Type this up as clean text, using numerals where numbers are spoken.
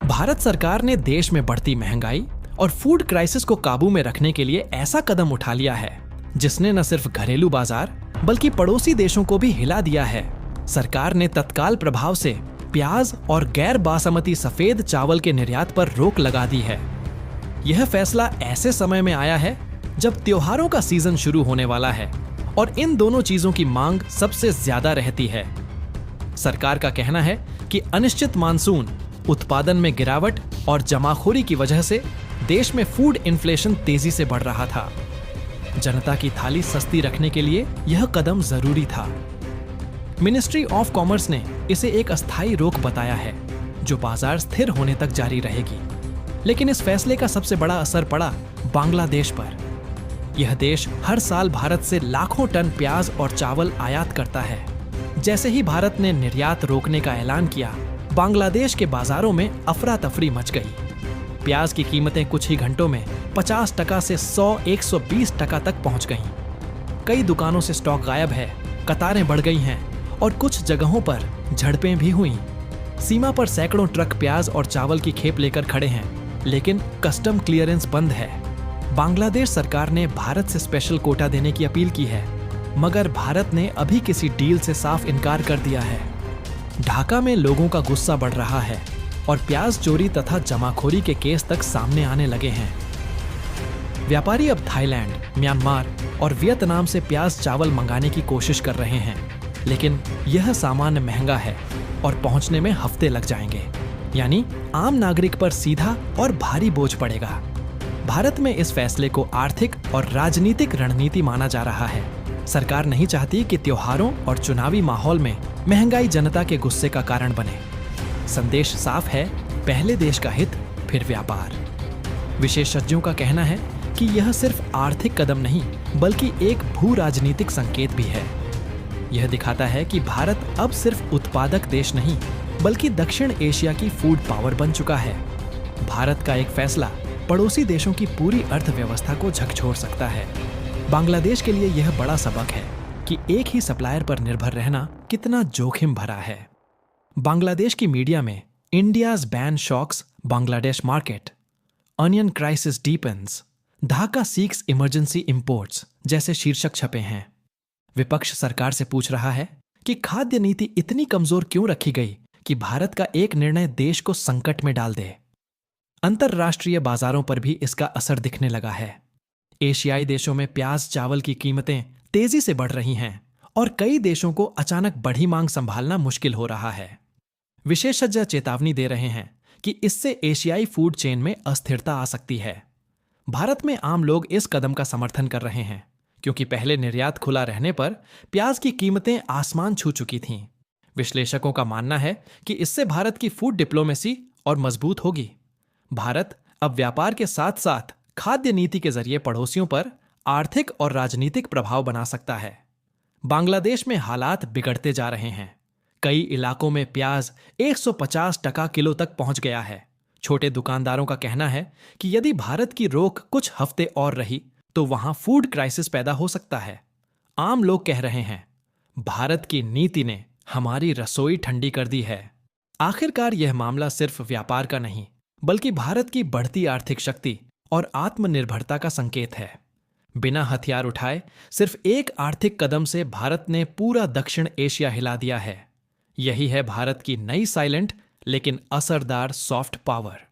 भारत सरकार ने देश में बढ़ती महंगाई और फूड क्राइसिस को काबू में रखने के लिए ऐसा कदम उठा लिया है जिसने न सिर्फ घरेलू बाजार बल्कि पड़ोसी देशों को भी हिला दिया है। सरकार ने तत्काल प्रभाव से प्याज और गैर बासमती सफेद चावल के निर्यात पर रोक लगा दी है। यह फैसला ऐसे समय में आया है जब त्योहारों का सीजन शुरू होने वाला है और इन दोनों चीजों की मांग सबसे ज्यादा रहती है। सरकार का कहना है कि अनिश्चित मानसून, उत्पादन में गिरावट और जमाखोरी की वजह से देश में फूड इन्फ्लेशन तेजी से बढ़ रहा था। जनता की थाली सस्ती रखने के लिए यह कदम जरूरी था। मिनिस्ट्री ऑफ कॉमर्स ने इसे एक अस्थायी रोक बताया है जो बाजार स्थिर होने तक जारी रहेगी। लेकिन इस फैसले का सबसे बड़ा असर पड़ा बांग्लादेश पर। यह देश हर साल भारत से लाखों टन प्याज और चावल आयात करता है। जैसे ही भारत ने निर्यात रोकने का ऐलान किया, बांग्लादेश के बाजारों में अफरा तफरी मच गई। प्याज की कीमतें कुछ ही घंटों में 50% से 100-120% तक पहुंच गईं। कई दुकानों से स्टॉक गायब है, कतारें बढ़ गई हैं और कुछ जगहों पर झड़पें भी हुईं। सीमा पर सैकड़ों ट्रक प्याज और चावल की खेप लेकर खड़े हैं, लेकिन कस्टम क्लियरेंस बंद है। बांग्लादेश सरकार ने भारत से स्पेशल कोटा देने की अपील की है, मगर भारत ने अभी किसी डील से साफ इनकार कर दिया है। ढाका में लोगों का गुस्सा बढ़ रहा है और प्याज चोरी तथा जमाखोरी के केस तक सामने आने लगे हैं। व्यापारी अब थाईलैंड, म्यांमार और वियतनाम से प्याज चावल मंगाने की कोशिश कर रहे हैं, लेकिन यह सामान महंगा है और पहुंचने में हफ्ते लग जाएंगे। यानी आम नागरिक पर सीधा और भारी बोझ पड़ेगा। भारत में इस फैसले को आर्थिक और राजनीतिक रणनीति माना जा रहा है। सरकार नहीं चाहती कि त्योहारों और चुनावी माहौल में महंगाई जनता के गुस्से का कारण बने। संदेश साफ है, पहले देश का हित, फिर व्यापार। विशेषज्ञों का कहना है कि यह सिर्फ आर्थिक कदम नहीं बल्कि एक भू राजनीतिक संकेत भी है। यह दिखाता है कि भारत अब सिर्फ उत्पादक देश नहीं बल्कि दक्षिण एशिया की फूड पावर बन चुका है। भारत का एक फैसला पड़ोसी देशों की पूरी अर्थव्यवस्था को झकझोर सकता है। बांग्लादेश के लिए यह बड़ा सबक है कि एक ही सप्लायर पर निर्भर रहना कितना जोखिम भरा है। बांग्लादेश की मीडिया में India's ban shocks Bangladesh market, onion crisis deepens, Dhaka seeks emergency imports जैसे शीर्षक छपे हैं। विपक्ष सरकार से पूछ रहा है कि खाद्य नीति इतनी कमजोर क्यों रखी गई कि भारत का एक निर्णय देश को संकट में डाल दे। अंतरराष्ट्रीय बाजारों पर भी इसका असर दिखने लगा है। एशियाई देशों में प्याज चावल की कीमतें तेजी से बढ़ रही हैं और कई देशों को अचानक बढ़ी मांग संभालना मुश्किल हो रहा है। विशेषज्ञ चेतावनी दे रहे हैं कि इससे एशियाई फूड चेन में अस्थिरता आ सकती है। भारत में आम लोग इस कदम का समर्थन कर रहे हैं क्योंकि पहले निर्यात खुला रहने पर प्याज की कीमतें आसमान छू चुकी थीं। विश्लेषकों का मानना है कि इससे भारत की फूड डिप्लोमेसी और मजबूत होगी। भारत अब व्यापार के साथ साथ खाद्य नीति के जरिए पड़ोसियों पर आर्थिक और राजनीतिक प्रभाव बना सकता है। बांग्लादेश में हालात बिगड़ते जा रहे हैं। कई इलाकों में प्याज 150% किलो तक पहुंच गया है। छोटे दुकानदारों का कहना है कि यदि भारत की रोक कुछ हफ्ते और रही तो वहां फूड क्राइसिस पैदा हो सकता है। आम लोग कह रहे हैं, भारत की नीति ने हमारी रसोई ठंडी कर दी है। आखिरकार यह मामला सिर्फ व्यापार का नहीं बल्कि भारत की बढ़ती आर्थिक शक्ति और आत्मनिर्भरता का संकेत है। बिना हथियार उठाए सिर्फ एक आर्थिक कदम से भारत ने पूरा दक्षिण एशिया हिला दिया है। यही है भारत की नई साइलेंट लेकिन असरदार सॉफ्ट पावर।